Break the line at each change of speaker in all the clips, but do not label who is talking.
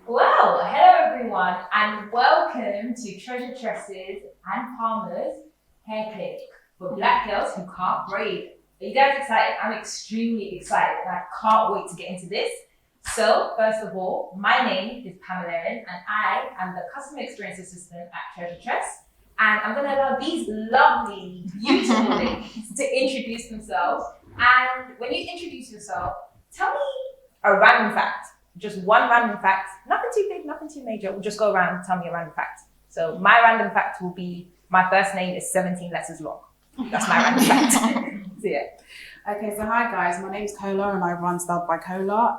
Well, hello everyone, and welcome to TreasureTress's and Palmer's hair clinic for black girls who can't braid. Are you guys excited? I'm extremely excited and I can't wait to get into this. So, first of all, my name is Pamela and I am the Customer Experience Assistant at TreasureTress. And I'm going to allow these lovely, beautiful ladies to introduce themselves. And when you introduce yourself, tell me a random fact. Just one random fact. Nothing too big, nothing too major. We'll just go around and tell me a random fact. So my random fact will be, my first name is 17 letters long. That's my random fact. So yeah.
Okay, so hi guys, my name is Kola and I run Styled by Kola.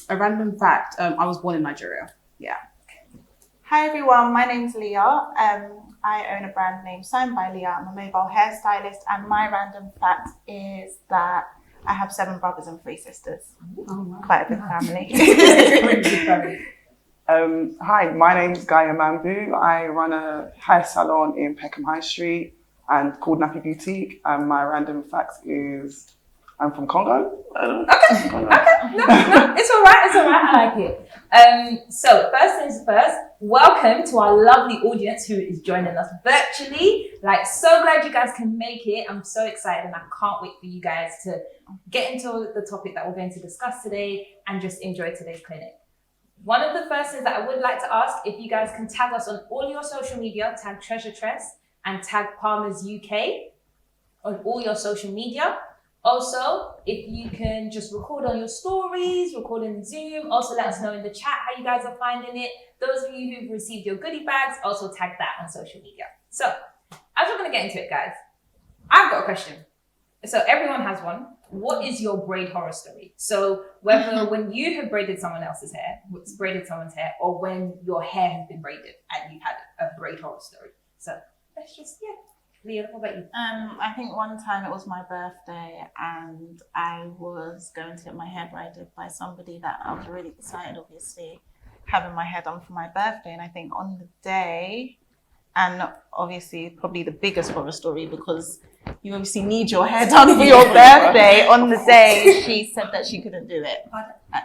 A random fact, I was born in Nigeria. Yeah.
Hi everyone, my name's Leah. I own a brand named Sewn by Leah. I'm a mobile hairstylist, and my random fact is that I have 7 brothers and 3 sisters.
Oh, wow.
Quite a big family.
Hi, my name's Gaia Mambu. I run a hair salon in Peckham High Street and called Nappy Boutique. And my random fact is I'm from Congo.
Okay. No, it's all right. I like it. So first things first, welcome to our lovely audience who is joining us virtually. Like, so glad you guys can make it. I'm so excited and I can't wait for you guys to get into the topic that we're going to discuss today and just enjoy today's clinic. One of the first things that I would like to ask, if you guys can tag us on all your social media, tag TreasureTress and tag Palmer's UK on all your social media. Also, if you can just record on your stories, record in Zoom, also let us know in the chat how you guys are finding it. Those of you who've received your goodie bags, also tag that on social media. So, as we're going to get into it, guys, I've got a question. So everyone has one. What is your braid horror story? So whether when you have braided someone else's hair, or when your hair has been braided and you've had a braid horror story. So let's just, Leah, what about you?
I think one time it was my birthday and I was going to get my hair braided by somebody that I was really excited, obviously, having my hair done for my birthday. And I think on the day, and obviously probably the biggest horror story because you obviously need your hair done for your birthday. On the day, she said that she couldn't do it.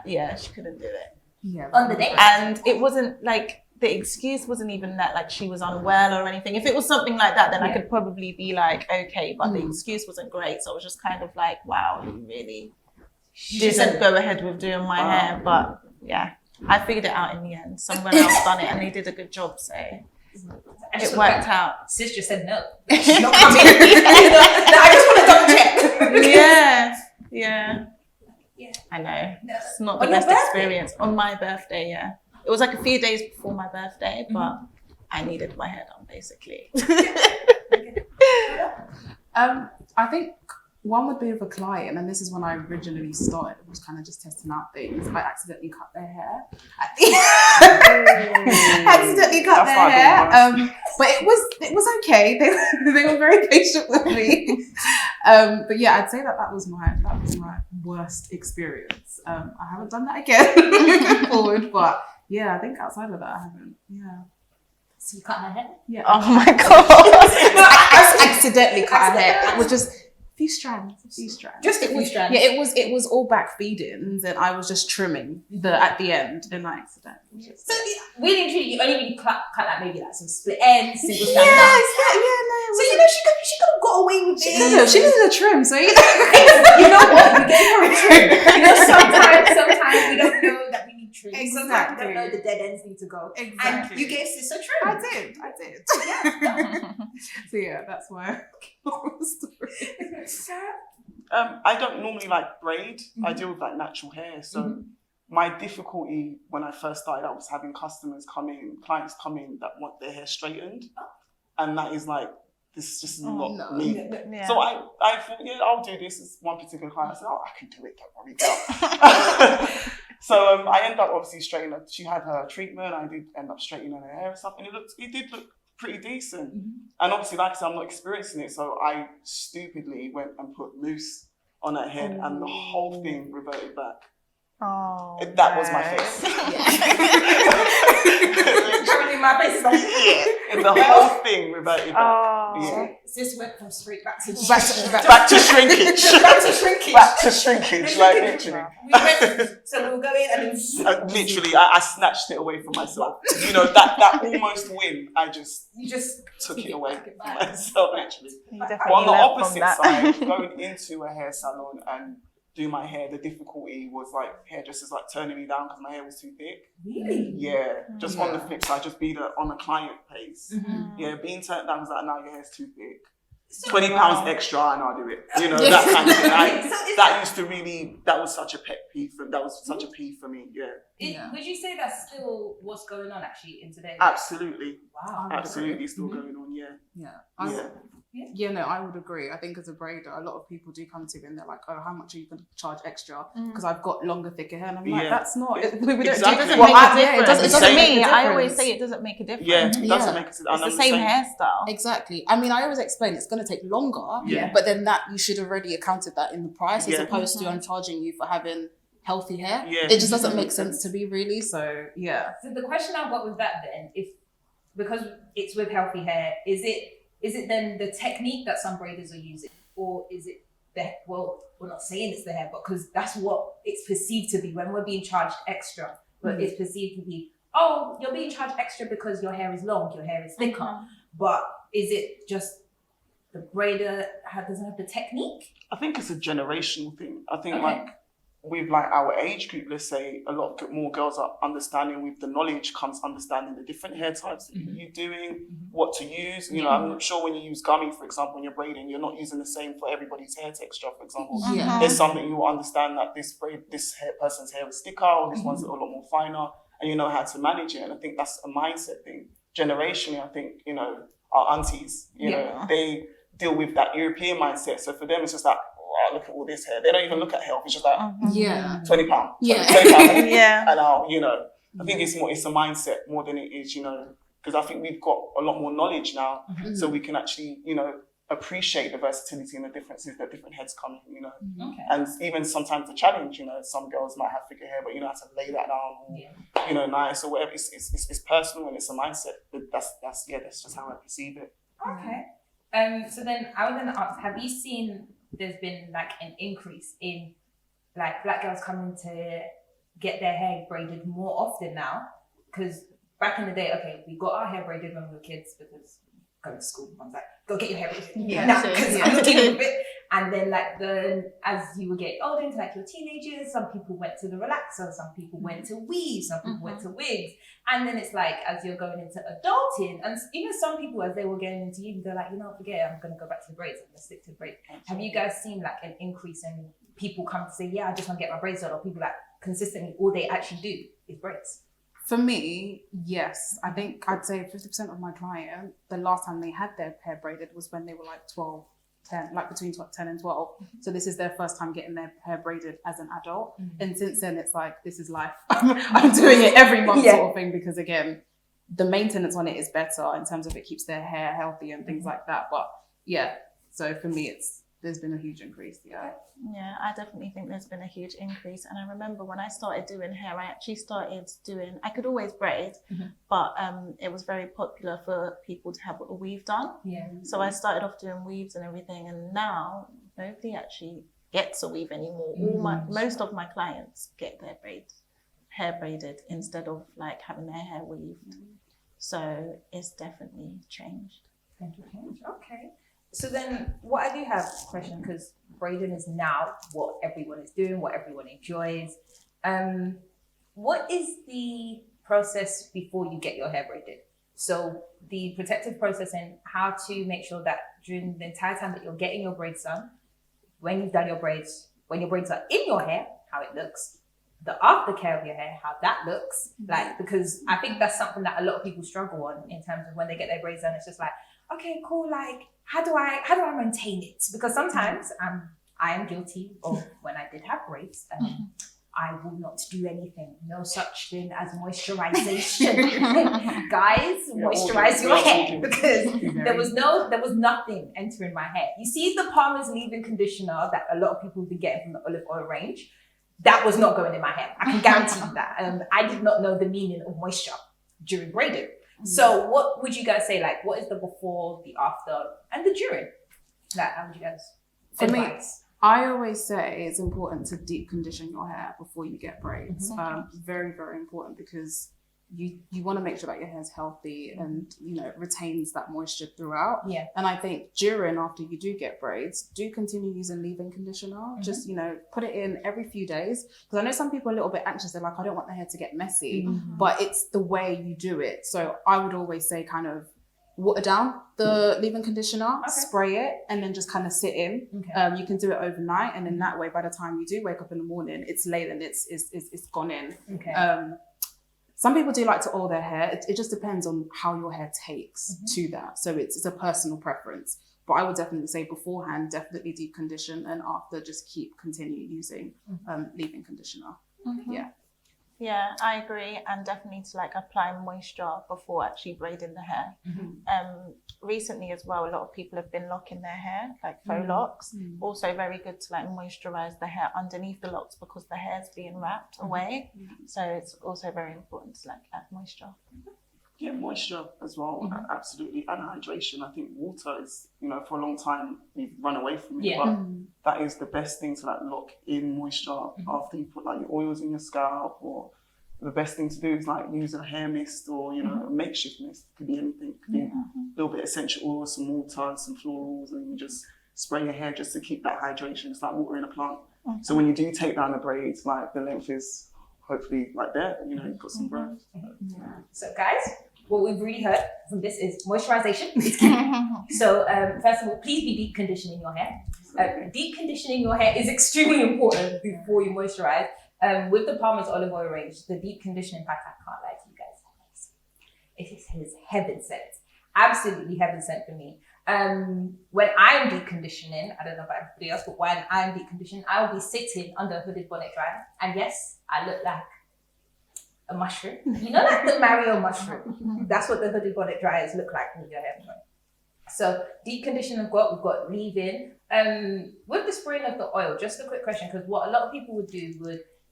Yeah, she couldn't do it.
Yeah.
On the day?
And it wasn't like, the excuse wasn't even that like she was unwell or anything. If it was something like that, then I could probably be like, okay, but the excuse wasn't great. So I was just kind of like, wow, you really didn't go ahead with doing my hair. But yeah, I figured it out in the end. Someone else done it and they did a good job. So it worked out.
Sis just said no. She's not coming. I just want to double check.
Yeah. I know.
No.
It's not the
On your
best
birthday?
experience. On my birthday, yeah. It was like a few days before my birthday, but I needed my hair done, basically.
I think one would be with a client, and this is when I originally started, was kind of just testing out things. I accidentally cut their hair. Accidentally cut their hair. But it was okay. They were very patient with me. But yeah, I'd say that was my worst experience. I haven't done that again moving forward, but yeah, I think outside of that I haven't. Yeah.
So you cut her hair?
Yeah. Oh my God.
I accidentally cut her hair. It was just a few strands.
Just a few strands?
Yeah, it was all back feedings and I was just trimming at the end and I accidentally.
So really and truly, you only really cut like maybe like some split ends, single strand. So you know she could have got away with it.
She needed a trim, so
you know what? You gave her a trim. You know, sometimes we don't know that we need trims. Sometimes we don't know the dead ends need to go.
Exactly.
And you gave sis a trim.
I did.
Yeah.
So yeah, that's why.
I don't normally like braid. I deal with like natural hair. So my difficulty when I first started out was having clients come in that want their hair straightened. And that is like, this is just not me.
Yeah.
So I thought, I'll do this. This one particular client, I said, I can do it, don't worry, girl. So I ended up obviously straightening her. She had her treatment. I did end up straightening her hair and stuff. And it did look pretty decent. And obviously, like I said, I'm not experiencing it. So I stupidly went and put mousse on her head and the whole thing reverted back.
Oh,
that was my face.
Literally, my face is like,
and the whole thing reverted back.
Oh,
Yeah.
Sis went from straight back to
Back to shrinkage.
back to shrinkage.
Back to shrinkage, like literally.
So we'll go in and then
Literally, I snatched it away from myself. You know, that almost win,
you just
took it away from myself, literally.
You
But
definitely
on the
learned from
opposite
that.
side, going into a hair salon and do my hair, the difficulty was like hairdressers like turning me down because my hair was too thick.
really.
Yeah, just on the flip side, just be on the client pace.
Mm-hmm.
Yeah, being turned down was like, no, your hair's too thick.
So,
£20 extra and I'll do it. You know, that kind of thing.
So is
That used to really, that was such a pet peeve that was such a peeve for me, yeah.
Would you say that's still what's going on actually in today?
Absolutely.
Wow.
Absolutely still going on,
Yeah, no, I would agree. I think as a braider, a lot of people do come to me and they're like, oh, how much are you going to charge extra? Because I've got longer, thicker hair. And I'm like, that's not, we don't
Exactly.
It doesn't
Well,
make a difference.
it doesn't
To
make a
me, I
difference.
always say it doesn't make a difference.
Yeah, it doesn't make sense.
It's the same hairstyle.
Exactly. I mean, I always explain it's going to take longer,
Yeah.
but then that you should already accounted that in the price as
Yeah.
opposed to I'm charging you for having healthy hair.
Yeah.
It just doesn't make sense to me, really. So, yeah.
So the question I've got with that then, because it's with healthy hair, is it then the technique that some braiders are using, or is it we're not saying it's the hair, but because that's what it's perceived to be when we're being charged extra, but it's perceived to be, oh, you're being charged extra because your hair is long, your hair is thicker, but is it just the braider doesn't have the technique?
I think it's a generational thing. I think
Okay.
like with like our age group, let's say a lot more girls are understanding. With the knowledge comes understanding the different hair types that you're doing, what to use. You know, I'm sure when you use gummy, for example, when you're braiding, you're not using the same for everybody's hair texture, for example.
Yeah.
There's something you will understand that this person's hair is thicker, or this one's a lot more finer, and you know how to manage it. And I think that's a mindset thing. Generationally, I think, you know, our aunties, you know, they deal with that European mindset. So for them, it's just like, oh, look at all this hair. They don't even look at health. It's just like
Yeah.
£20.
Yeah.
£20.
Yeah.
And I'll, you know, I think it's a mindset more than it is, you know, because I think we've got a lot more knowledge now, so we can actually, you know, appreciate the versatility and the differences that different heads come in, you know.
Okay.
And even sometimes the challenge, you know, some girls might have thicker hair, but you know how to lay that down, or, you know, nice or whatever. It's personal and it's a mindset. But that's just how I perceive it.
Okay. So then I was going to ask, have you seen there's been like an increase in like black girls coming to get their hair braided more often now? Because back in the day, okay, we got our hair braided when we were kids because going to school, I was like, go get your hair braided.
Yeah,
because I'm not dealing with it. And then like as you were getting older into like your teenagers, some people went to the relaxer, some people went to weaves, some people went to wigs. And then it's like, as you're going into adulting, and even some people, as they were getting into you, they're like, you know, forget it, I'm going to go back to the braids, I'm going to stick to the braids. Have you guys seen like an increase in people come to say, yeah, I just want to get my braids done, or people like consistently, all they actually do is braids?
For me, yes. I think I'd say 50% of my client, the last time they had their hair braided was when they were like 12, 10, like between 10 and 12. So this is their first time getting their hair braided as an adult. And since then, it's like, this is life. I'm doing it every month sort of thing, because again, the maintenance on it is better in terms of it keeps their hair healthy and things like that. But yeah, so for me, there's been a huge increase.
Yeah, I definitely think there's been a huge increase. And I remember when I started doing hair, I actually started doing, I could always braid, but it was very popular for people to have a weave done.
Yeah.
So I started off doing weaves and everything, and now nobody actually gets a weave anymore. Most of my clients get their hair braided instead of like having their hair weaved. So it's definitely changed.
Okay. So then what I do have a question, because braiding is now what everyone is doing, what everyone enjoys. What is the process before you get your hair braided? So the protective process and how to make sure that during the entire time that you're getting your braids done, when you've done your braids, when your braids are in your hair, how it looks, the aftercare of your hair, how that looks, like, because I think that's something that a lot of people struggle on in terms of when they get their braids done. It's just like, okay, cool, like, how do I maintain it? Because sometimes I am guilty of when I did have braids. I will not do anything. No such thing as moisturization. Guys, moisturize your hair, because there was nothing entering my hair. You see the Palmer's leave-in conditioner that a lot of people have been getting from the olive oil range? That was not going in my hair. I can guarantee you that. I did not know the meaning of moisture during braiding. So what would you guys say? Like, what is the before, the after, and the during? Like, how would you guys
For me,
advise?
I always say it's important to deep condition your hair before you get braids. Very, very important, because you want to make sure that your hair is healthy and, you know, retains that moisture throughout.
Yeah.
And I think after you do get braids, do continue using leave-in conditioner. Just, you know, put it in every few days. Because I know some people are a little bit anxious. They're like, I don't want the hair to get messy. But it's the way you do it. So I would always say kind of water down the leave-in conditioner, spray it, and then just kind of sit in. You can do it overnight, and then that way, by the time you do wake up in the morning, it's laid and it's gone in. Some people do like to oil their hair. It just depends on how your hair takes to that. So it's a personal preference. But I would definitely say beforehand, definitely deep condition, and after, just continue using leave-in conditioner.
Yeah, I agree, and definitely to like apply moisture before actually braiding the hair. Recently as well, a lot of people have been locking their hair, like faux locks. Also very good to like moisturize the hair underneath the locks, because the hair's being wrapped away. So it's also very important to like add moisture.
Yeah, moisture as well, absolutely, and hydration. I think water is, you know, for a long time we've run away from it, but that is the best thing to like lock in moisture after you put like your oils in your scalp. Or the best thing to do is like use a hair mist, or, you know, a makeshift mist. It could be anything. It could be a little bit of essential oils, some water, some florals, and you just spray your hair just to keep that hydration. It's like watering a plant. So when you do take down the braids, like the length is hopefully like there, you know, you've got some growth.
So guys, what we've really heard from this is moisturization is key. So first of all, please be deep conditioning your hair. Deep conditioning your hair is extremely important before you moisturize. With the Palmer's olive oil range, the deep conditioning pack, I can't lie to you guys, it is heaven sent. Absolutely heaven sent for me. When I'm deep conditioning, I don't know about everybody else, but when I'm deep conditioning, I'll be sitting under a hooded bonnet dryer. And yes, I look like a mushroom. You know, like the Mario mushroom. That's what the hooded bonnet dryers look like with your hair. So deep condition we've got leave-in. With the spraying of the oil, just a quick question, because what a lot of people would do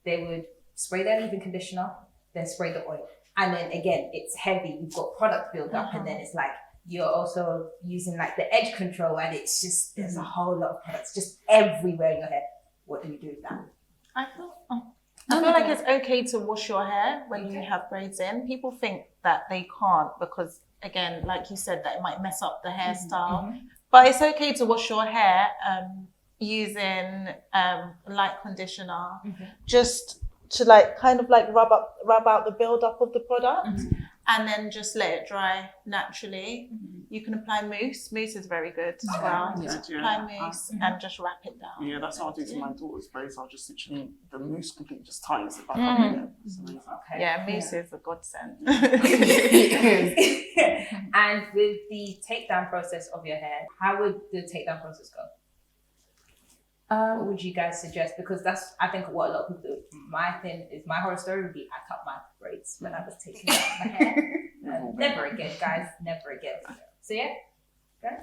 they would spray their leave-in conditioner, then spray the oil. And then again, it's heavy, you've got product build up, and then it's like you're also using like the edge control, and it's just, there's a whole lot of products just everywhere in your hair. What do you do with that?
I feel like it's okay to wash your hair when you have braids in. People think that they can't because, again, like you said, that it might mess up the hairstyle. But it's okay to wash your hair using light conditioner, just to like kind of like rub out the build up of the product, and then just let it dry naturally. You can apply mousse. Mousse is very good as well. Just apply mousse and just wrap it down.
Yeah, that's what I'll do to my daughter's braids. I'll just literally, the mousse completely just tightens it back up again.
Yeah, mousse is a godsend.
And with the takedown process of your hair, how would the takedown process go? What would you guys suggest? Because that's, I think, what a lot of people do. My horror story would be I cut my braids when I was taking out my hair. Never again, guys. Never again. So yeah. Okay.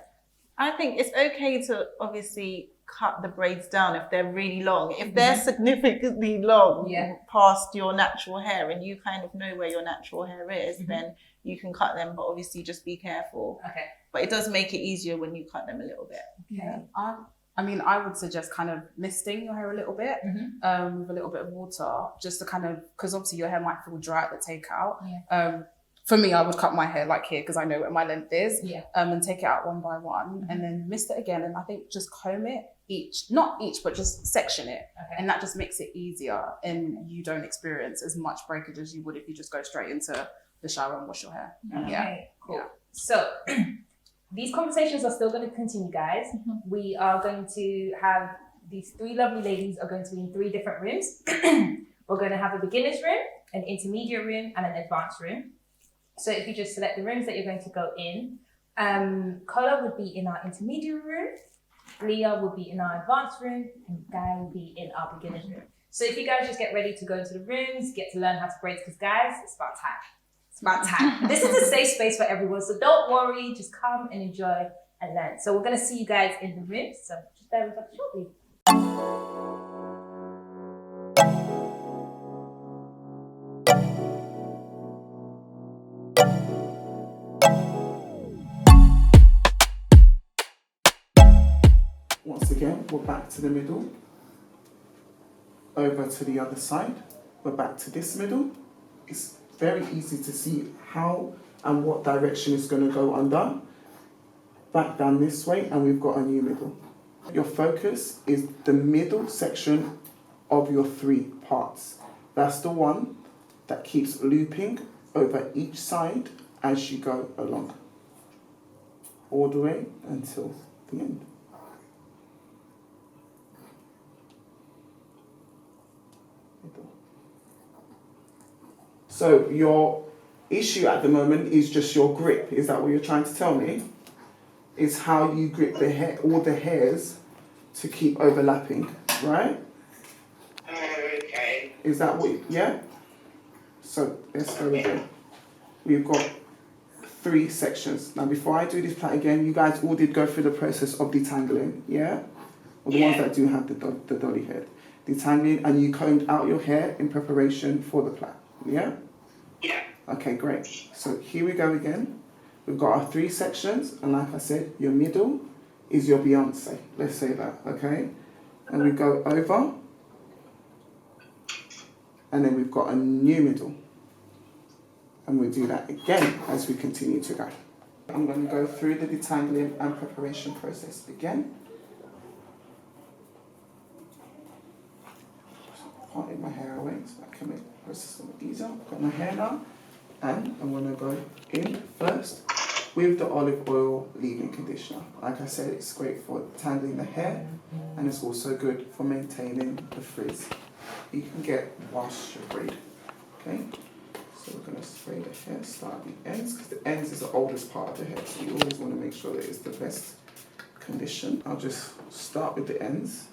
I think it's okay to obviously cut the braids down if they're really long. If they're significantly long past your natural hair, and you kind of know where your natural hair is, then you can cut them, but obviously just be careful.
Okay.
But it does make it easier when you cut them a little bit.
Okay. I mean, I would suggest kind of misting your hair a little bit with a little bit of water, just to kind of, because obviously your hair might feel dry at the takeout. For me, I would cut my hair like here, because I know where my length is, and take it out one by one, and then mist it again. And I think just comb it not each, but just section it. And that just makes it easier, and you don't experience as much breakage as you would if you just go straight into the shower and wash your hair.
Cool. So these conversations are still going to continue, guys. We are going to have these three lovely ladies are going to be in 3 different rooms. We're going to have a beginner's room, an intermediate room, and an advanced room. So if you just select the rooms that you're going to go in, Kola would be in our intermediate room, Leah will be in our advanced room, and Guy will be in our beginner's room. So if you guys just get ready to go into the rooms, get to learn how to braid, because guys, it's about time. It's about time. This is a safe space for everyone, so don't worry, just come and enjoy and learn. So we're going to see you guys in the rooms, so just bear with us shortly.
again, we're back to the middle, over to the other side, we're back to this middle. It's very easy to see how and what direction it's going to go under. Back down this way, and we've got a new middle. Your focus is the middle section of your 3 parts. That's the one that keeps looping over each side as you go along, all the way until the end. So your issue at the moment is just your grip. Is that what you're trying to tell me? Is how you grip the hair, all the hairs, to keep overlapping, right?
Okay.
Is that what? Yeah. So let's go again. We've got 3 sections. Now, before I do this part again, you guys all did go through the process of detangling, yeah? Or the ones that do have the dolly head. Detangling, and you combed out your hair in preparation for the plait, yeah?
Yeah.
Okay, great. So here we go again. We've got our 3 sections, and like I said, your middle is your Beyonce. Let's say that, okay? And we go over, and then we've got a new middle. And we do that again as we continue to go. I'm going to go through the detangling and preparation process again. Parting my hair away so I can make the process a little easier. I've got my hair now, and I'm going to go in first with the olive oil leave-in conditioner. Like I said, it's great for tangling the hair, and it's also good for maintaining the frizz you can get whilst you braid. Okay, so we're going to spray the hair, start at the ends, because the ends is the oldest part of the hair, so you always want to make sure that it's the best condition. I'll just start with the ends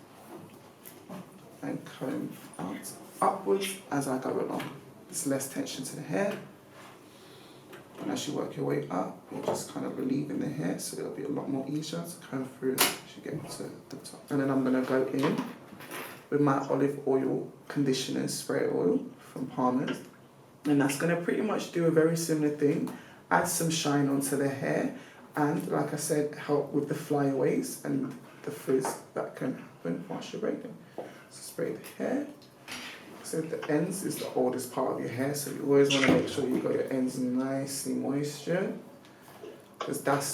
and comb out upwards as I go along. There's less tension to the hair. And as you work your way up, you're just kind of relieving the hair, so it'll be a lot more easier to comb through as you get to the top. And then I'm going to go in with my olive oil conditioner spray oil from Palmer's. And that's going to pretty much do a very similar thing. Add some shine onto the hair, and like I said, help with the flyaways and the frizz that can happen whilst you're braiding. So spray the hair. So the ends is the oldest part of your hair, so you always want to make sure you got your ends nicely moistured, because that's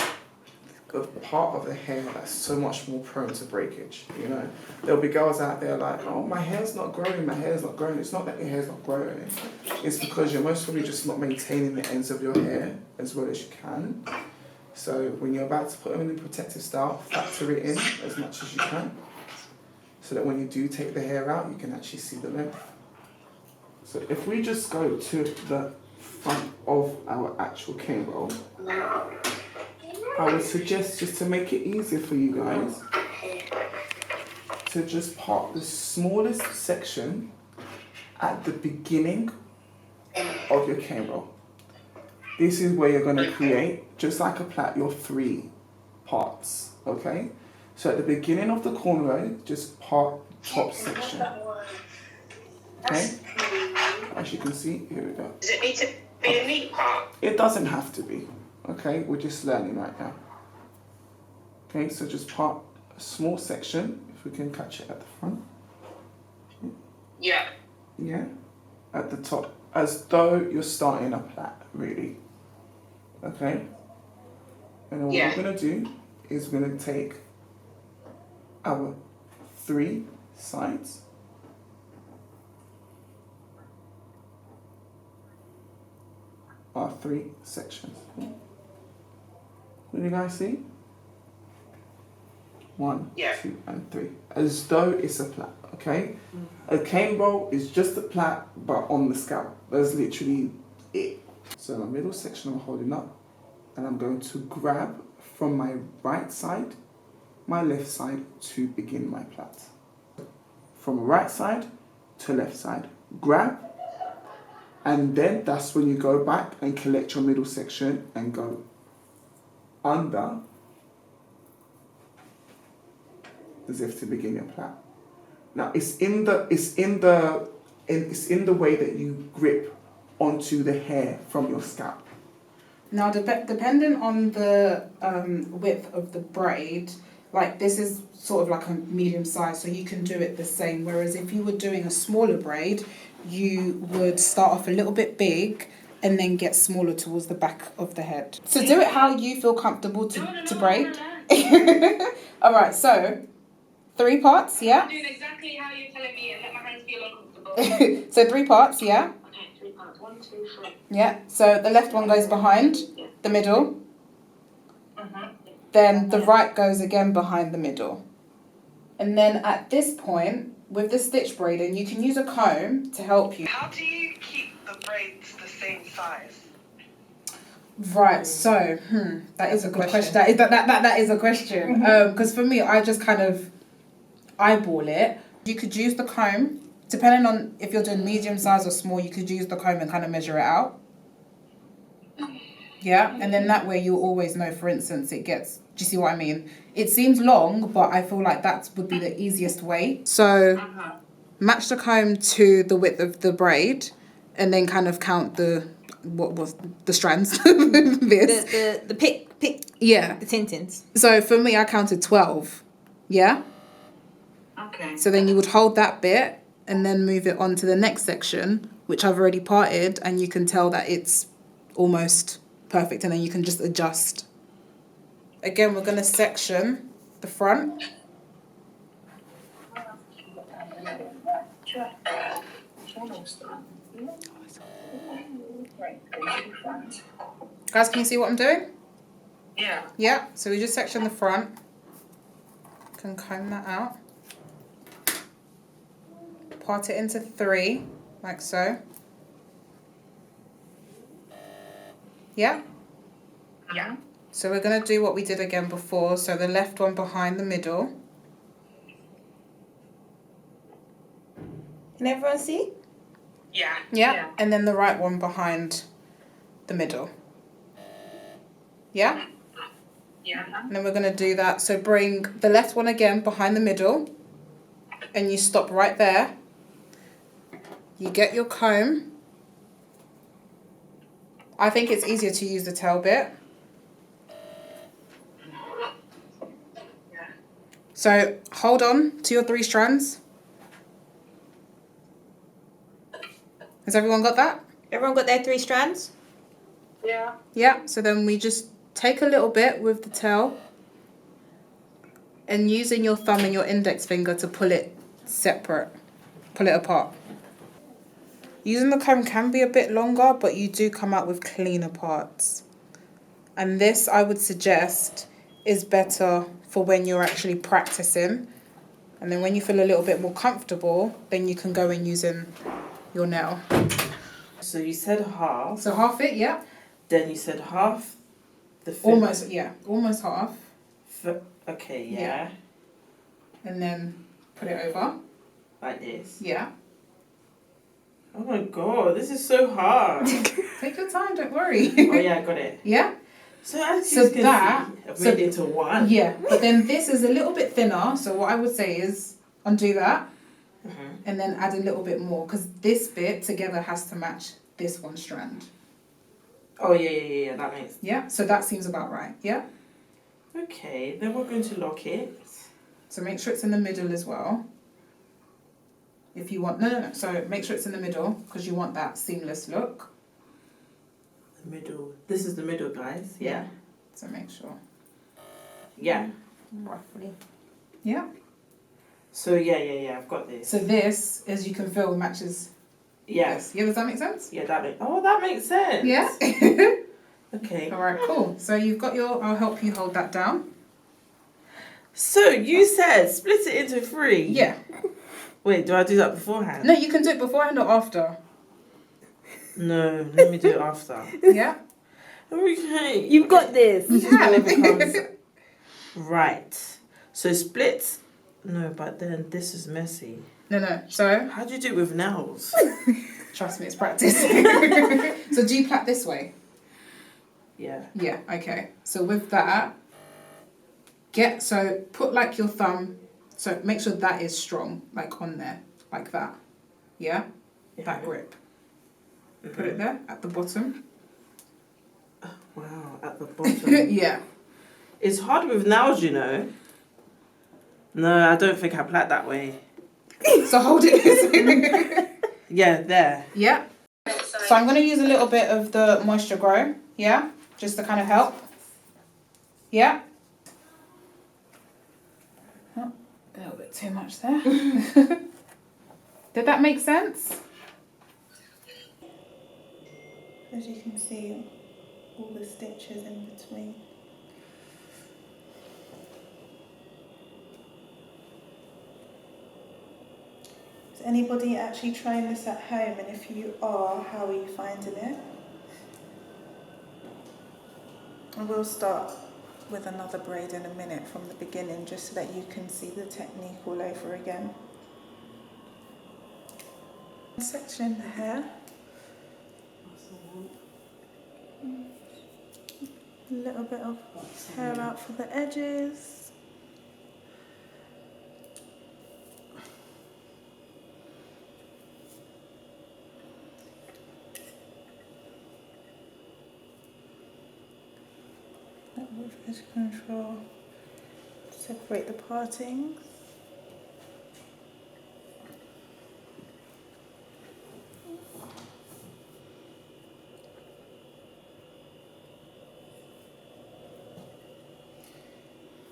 the part of the hair that's so much more prone to breakage. You know, there'll be girls out there like, oh, my hair's not growing, my hair's not growing. It's not that your hair's not growing, it's because you're most probably just not maintaining the ends of your hair as well as you can. So when you're about to put them in the protective style, factor it in as much as you can, so that when you do take the hair out, you can actually see the length. So if we just go to the front of our actual cane roll, I would suggest, just to make it easier for you guys, to just part the smallest section at the beginning of your cane roll. This is where you're going to create, just like a plait, your 3 parts, okay? So at the beginning of the cornrow, just part top section. Okay? As you can see, here we go.
Does it need to be a neat part?
It doesn't have to be, okay? We're just learning right now. Okay, so just part a small section, if we can catch it at the front.
Yeah.
Yeah, at the top, as though you're starting a plait, really. Okay? And then what we're going to do is we're going to take our 3 sides, our 3 sections. What do you guys see? 1, 2, and 3. As though it's a plait, okay? A cane roll is just a plait, but on the scalp. That's literally it. So my middle section I'm holding up, and I'm going to grab from my right side, my left side, to begin my plait. From right side to left side, grab, and then that's when you go back and collect your middle section and go under as if to begin your plait. Now it's in the way that you grip onto the hair from your scalp.
Now, depending on the width of the braid, like this is sort of like a medium size, so you can do it the same. Whereas if you were doing a smaller braid, you would start off a little bit big and then get smaller towards the back of the head. So do it how you feel comfortable to braid. All right, so 3 parts, yeah?
I'm doing exactly how you're telling me and let my hands feel uncomfortable.
So 3 parts, yeah?
Okay, 3 parts. 1, 2, 3.
Yeah, so the left one goes behind the middle, then the right goes again behind the middle. And then at this point, with the stitch braiding, you can use a comb to help you.
How do you keep the braids the same size?
Right, so that is a good question. That is a question. Because for me, I just kind of eyeball it. You could use the comb, depending on if you're doing medium size or small. You could use the comb and kind of measure it out. Yeah, and then that way you'll always know. For instance, it gets. Do you see what I mean? It seems long, but I feel like that would be the easiest way. So match the comb to the width of the braid, and then kind of count the strands.
The pick.
Yeah.
The tintins.
So for me, I counted 12. Yeah.
Okay.
So then you would hold that bit and then move it on to the next section, which I've already parted, and you can tell that it's almost perfect, and then you can just adjust. Again, we're going to section the front. Guys, can you see what I'm doing?
Yeah.
Yeah, so we just section the front. Can comb that out. Part it into 3, like so. Yeah?
Yeah.
So we're going to do what we did again before. So the left one behind the middle.
Can everyone see?
Yeah.
Yeah. And then the right one behind the middle. Yeah?
Yeah.
And then we're going to do that. So bring the left one again behind the middle. And you stop right there. You get your comb. I think it's easier to use the tail bit. So hold on to your 3 strands. Has everyone got that?
Everyone got their 3 strands?
Yeah.
Yeah, so then we just take a little bit with the tail and using your thumb and your index finger to pull it separate, pull it apart. Using the comb can be a bit longer, but you do come out with cleaner parts. And this, I would suggest, is better for when you're actually practicing. And then when you feel a little bit more comfortable, then you can go in using your nail.
So you said half.
So half it, yeah.
Then you said half the fit.
Almost, yeah, almost half.
Okay,
Yeah.
yeah.
And then put it over.
Like this.
Yeah.
Oh my god, this is so hard.
Take your time, don't worry.
Oh yeah, I got it.
Yeah?
So as
So
you can
that-
see, I've
so-
made it into one.
Yeah. But then this is a little bit thinner, so what I would say is undo that and then add a little bit more, because this bit together has to match this one strand.
Oh yeah, that makes.
Yeah? So that seems about right. Yeah?
Okay, then we're going to lock it.
So make sure it's in the middle as well. If you want, no. So make sure it's in the middle, because you want that seamless look.
The middle. This is the middle, guys. Yeah.
So make sure.
Yeah.
Roughly.
Yeah?
So yeah, I've got this.
So this, as you can feel, matches
Yeah.
this. Yeah, does that make sense?
Yeah, that makes sense.
Yeah?
Okay.
Alright, cool. So you've got I'll help you hold that down.
So you said split it into 3.
Yeah.
Wait, do I do that beforehand?
No, you can do it beforehand or after.
No, let me do it after.
Yeah?
Okay.
You've got this.
This is when it becomes right. So split. No, but then this is messy.
No. So,
How do you do it with nails?
trust me, it's practice. So do you plait this way?
Yeah.
Yeah, okay. So with that, put like your thumb, so make sure that is strong, like on there, like that. Yeah? That grip. Put it there, at the bottom.
Wow, at the bottom.
Yeah.
It's hard with nails, you know. No, I don't think I plait that way.
So hold it.
Yeah, there.
Yeah. So I'm going to use a little bit of the Moisture Grow, yeah, just to kind of help. Yeah. Oh, a little bit too much there. Did that make sense?
As you can see, all the stitches in between. Is anybody actually trying this at home? And if you are, how are you finding it? And we'll start with another braid in a minute from the beginning, just so that you can see the technique all over again. Section in the hair. A little bit of hair out for the edges. A little bit of edge control. Separate the partings.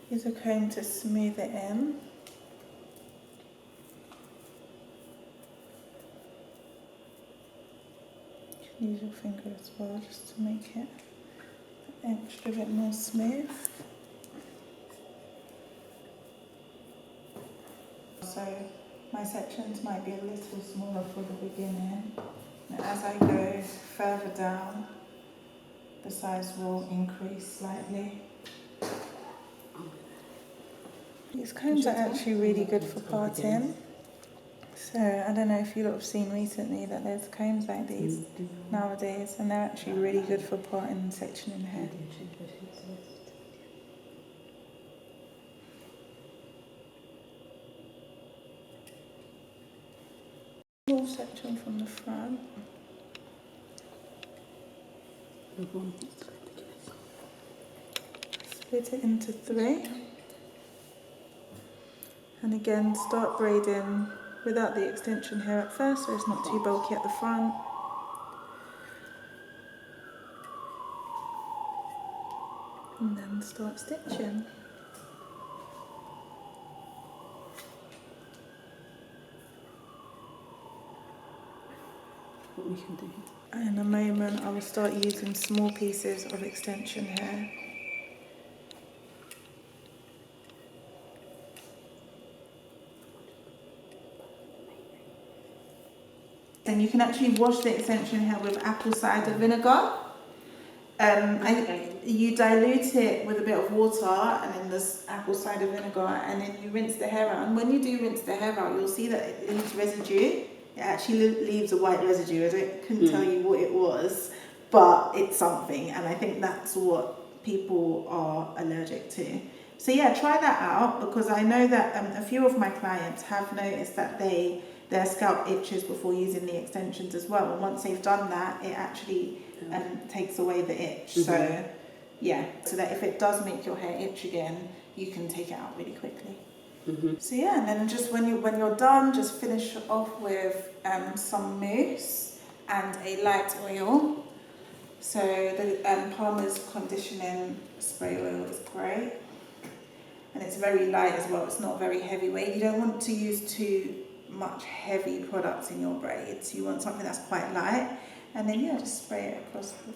Use a comb to smooth it in. You can use your finger as well, just to make it an extra bit more smooth. So my sections might be a little smaller for the beginning. And as I go further down, the size will increase slightly. These combs are actually really good for parting. So I don't know if you lot have seen recently that there's combs like these nowadays, and they're actually really good for parting and sectioning hair. Small section from the front. Split it into 3. And again, start braiding without the extension hair at first, so it's not too bulky at the front. And then start stitching.
What we can do.
In a moment, I will start using small pieces of extension hair. And you can actually wash the extension hair with apple cider vinegar. You dilute it with a bit of water and then this apple cider vinegar, and then you rinse the hair out. And when you do rinse the hair out, you'll see that it leaves residue. It actually leaves a white residue. I couldn't tell you what it was, but it's something, and I think that's what people are allergic to. So yeah, try that out, because I know that a few of my clients have noticed that their scalp itches before using the extensions as well, and once they've done that, it actually takes away the itch. So yeah, so that if it does make your hair itch again, you can take it out really quickly. So yeah, and then just when you're done, just finish off with some mousse and a light oil. So the Palmer's conditioning spray oil is great, and it's very light as well. It's not very heavyweight. You don't want to use too much heavy products in your braids. You want something that's quite light, and then yeah, just spray it across the,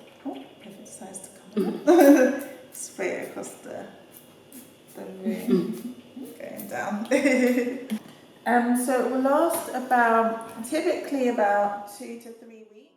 if it decides to come up. Spray it across the room. Going down. So it will last typically about 2 to 3 weeks.